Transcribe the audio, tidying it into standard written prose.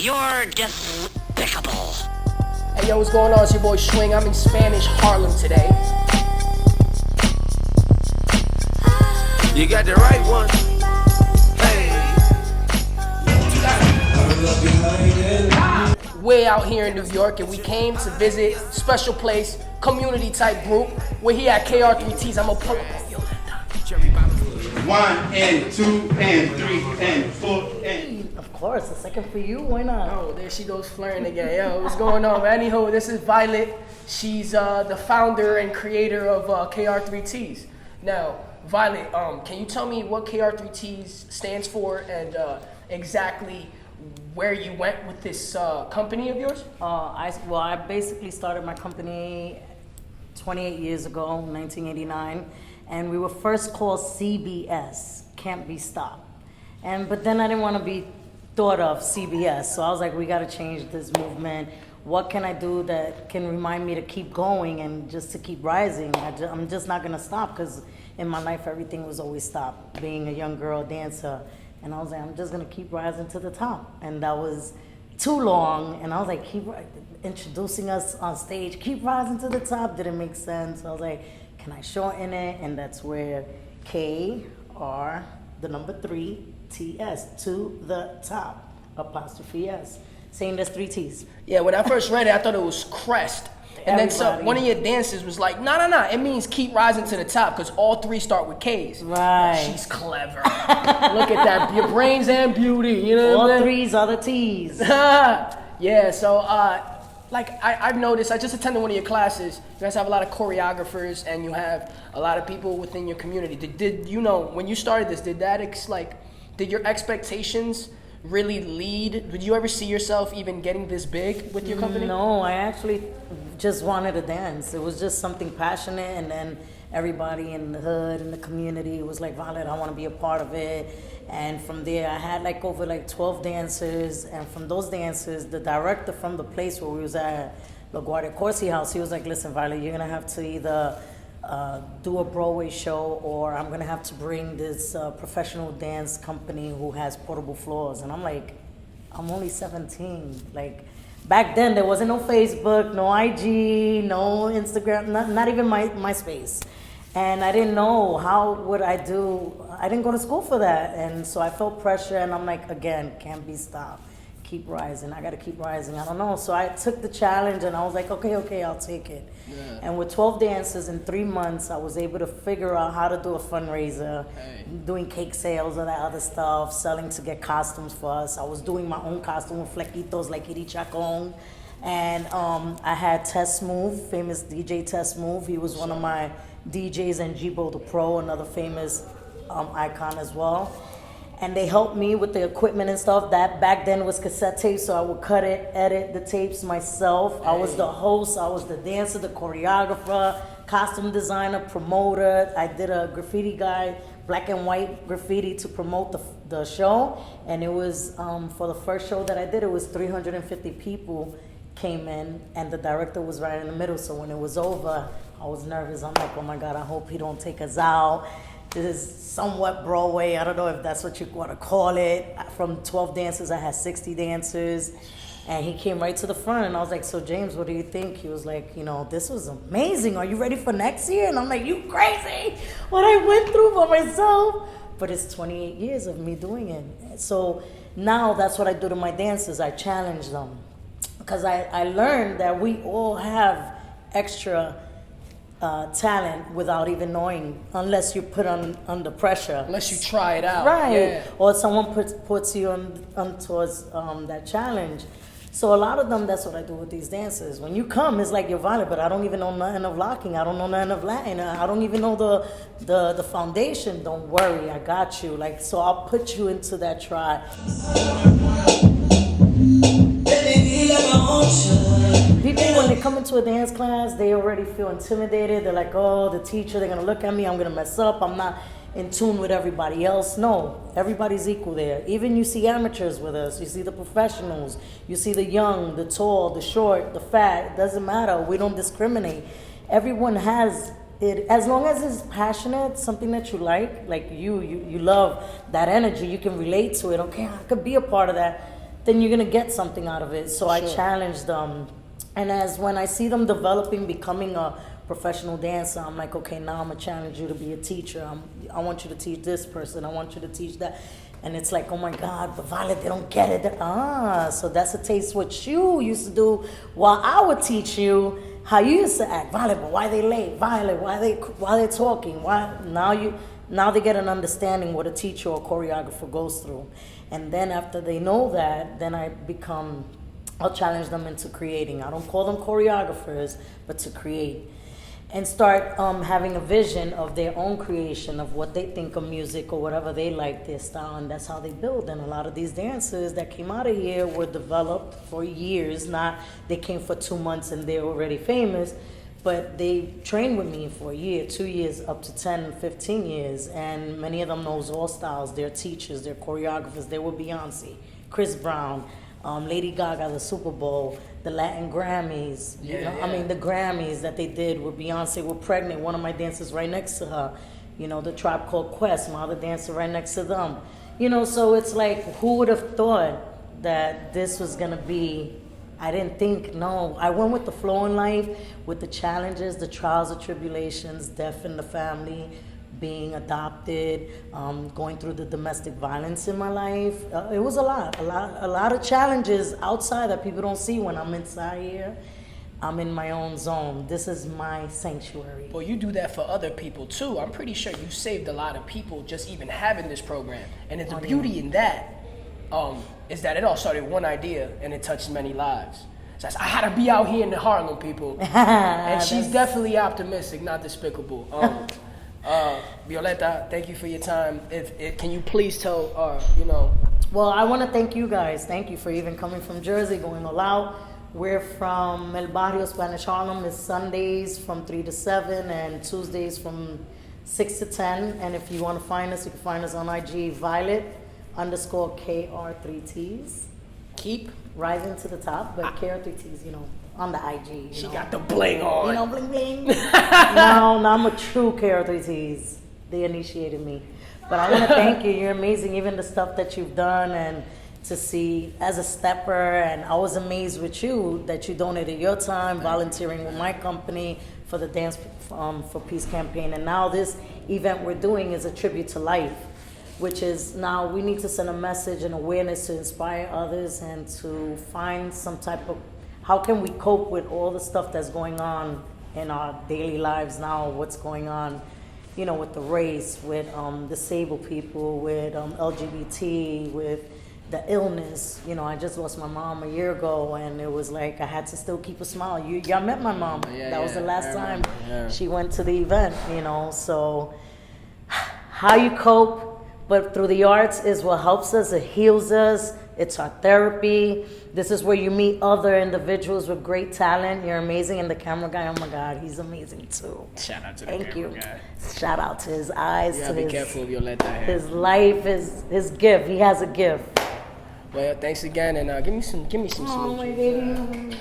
You're despicable. Hey yo, what's going on? It's your boy Shwing. I'm in Spanish Harlem today. You got the right one. Hey. Way out here in New York, and we came to visit special place, community type group. We're here at Kr3ts. I'm gonna pull up on you. 1 and 2 and 3 and 4 and... Of course, a second for you, why not? Oh, there she goes flirting again. Yo, what's going on, man? Anyhow, this is Violet. She's the founder and creator of Kr3ts. Now, Violet, can you tell me what Kr3ts stands for and exactly where you went with this company of yours? I basically started my company 28 years ago, 1989, and we were first called CBS, Can't Be Stopped. But then I didn't want to be thought of CBS, so I was like, we got to change this movement. What can I do that can remind me to keep going and just to keep rising? I'm just not going to stop, because in my life everything was always stopped. Being a young girl dancer, and I was like, I'm just going to keep rising to the top. And that was too long, and I was like, keep introducing us on stage, keep rising to the top, didn't make sense. I was like, can I shorten it? And that's where Kr, the number 3, Ts, to the top, apostrophe S. Saying there's 3 T's. Yeah, when I first read it, I thought it was crest. And then one of your dancers was like, no, it means keep rising to the top, because all 3 start with K's. Right. She's clever. Look at that, your brains and beauty, you know what All I mean? 3's are the T's. Yeah, so I've noticed, I just attended one of your classes. You guys have a lot of choreographers and you have a lot of people within your community. Did you know, when you started this, did your expectations really lead? Did you ever see yourself even getting this big with your company? No, I actually just wanted to dance. It was just something passionate, and then everybody in the hood, in the community was like, Violet, I want to be a part of it. And from there, I had over 12 dancers, and from those dancers, the director from the place where we was at, LaGuardia Corsi House, he was like, listen, Violet, you're going to have to either do a Broadway show, or I'm going to have to bring this professional dance company who has portable floors. And I'm like, I'm only 17. Back then, there wasn't no Facebook, no IG, no Instagram, not even MySpace. And I didn't know how would I do. I didn't go to school for that. And so I felt pressure, and I'm like, again, can't be stopped. Keep rising. I got to keep rising. I don't know. So I took the challenge, and I was like, okay, I'll take it. Yeah. And with 12 dancers in 3 months, I was able to figure out how to do a fundraiser, doing cake sales and that other stuff, selling to get costumes for us. I was doing my own costume with flequitos like Iri Chacon. And I had Test Move, famous DJ Test Move. He was one of my DJs, and Jibo the Pro, another famous icon as well. And they helped me with the equipment and stuff. That back then was cassette tapes, so I would cut it, edit the tapes myself. I was the host, I was the dancer, the choreographer, costume designer, promoter. I did a graffiti guy, black and white graffiti, to promote the show. And it was, for the first show that I did, it was 350 people came in, and the director was right in the middle. So when it was over, I was nervous. I'm like, oh my God, I hope he don't take us out. This is somewhat Broadway. I don't know if that's what you want to call it. From 12 dancers, I had 60 dancers. And he came right to the front, and I was like, so James, what do you think? He was like, this was amazing. Are you ready for next year? And I'm like, you crazy? What I went through for myself. But it's 28 years of me doing it. So now that's what I do to my dancers. I challenge them. Because I learned that we all have extra talent without even knowing, unless you put under pressure. Unless you try it out. Right. Yeah. Or someone puts you on towards that challenge. So a lot of them, that's what I do with these dancers. When you come, it's like you're Violet, but I don't even know nothing of locking. I don't know nothing of Latin. I don't even know the foundation. Don't worry, I got you. So I'll put you into that tribe. People, when they come into a dance class, they already feel intimidated. They're like, oh, the teacher, they're going to look at me. I'm going to mess up. I'm not in tune with everybody else. No, everybody's equal there. Even you see amateurs with us. You see the professionals. You see the young, the tall, the short, the fat. It doesn't matter. We don't discriminate. Everyone has it. As long as it's passionate, something that you like you love that energy, you can relate to it. Okay, I could be a part of that. then you're gonna get something out of it. So I Sure. challenge them, and as when I see them developing, becoming a professional dancer, I'm like, okay, now I'm gonna challenge you to be a teacher. I want you to teach this person. I want you to teach that. And it's like, oh my God, but Violet, they don't get it. So that's a taste what you used to do while I would teach you how you used to act. Violet, but why they late? Violet, why they talking? Why now they get an understanding what a teacher or choreographer goes through. And then after they know that, then I'll challenge them into creating. I don't call them choreographers, but to create. And start having a vision of their own creation of what they think of music or whatever they like, their style, and that's how they build. And a lot of these dancers that came out of here were developed for years, not they came for 2 months and they're already famous, but they trained with me for a year, 2 years, up to 10, 15 years, and many of them knows all styles. They're teachers, they're choreographers. They were Beyonce, Chris Brown, Lady Gaga, the Super Bowl, the Latin Grammys. The Grammys that they did with Beyonce were pregnant. One of my dancers right next to her. The Tribe Called Quest, my other dancer right next to them. So it's like, who would have thought that this was gonna be? I didn't think, no. I went with the flow in life, with the challenges, the trials and tribulations, death in the family, being adopted, going through the domestic violence in my life. It was a lot of challenges outside that people don't see. When I'm inside here, I'm in my own zone. This is my sanctuary. Well, you do that for other people too. I'm pretty sure you saved a lot of people just even having this program. And the beauty in that is that it all started with one idea and it touched many lives. So I had to be out here in the Harlem, people. And she's definitely optimistic, not despicable. Violeta, thank you for your time. Can you please tell, Well, I want to thank you guys. Thank you for even coming from Jersey, going all out. We're from El Barrio, Spanish Harlem. It's Sundays from 3 to 7 and Tuesdays from 6 to 10. And if you want to find us, you can find us on IG, Violet_Kr3ts. keep Rising to the top, but Kr3ts, on the IG. She got the bling on. Bling bling. No, I'm a true Kr3ts. They initiated me. But I want to thank you. You're amazing. Even the stuff that you've done, and to see as a stepper, and I was amazed with you that you donated your time volunteering with my company for the Dance for Peace campaign. And now this event we're doing is a tribute to life, which is now we need to send a message and awareness to inspire others and to find some type of, how can we cope with all the stuff that's going on in our daily lives now, what's going on, with the race, with disabled people, with LGBT, with the illness. I just lost my mom a year ago, and it was like I had to still keep a smile. Y'all met my mom. That was the last time she went to the event, so how you cope, but through the arts is what helps us, it heals us, it's our therapy. This is where you meet other individuals with great talent. You're amazing, and the camera guy, oh my God, he's amazing too. Shout out to the Thank camera you. guy. Shout out to his eyes, You to gotta be careful of your let that hair. his life, his gift. He has a gift. Well, thanks again, and give me some Oh, solutions. my baby.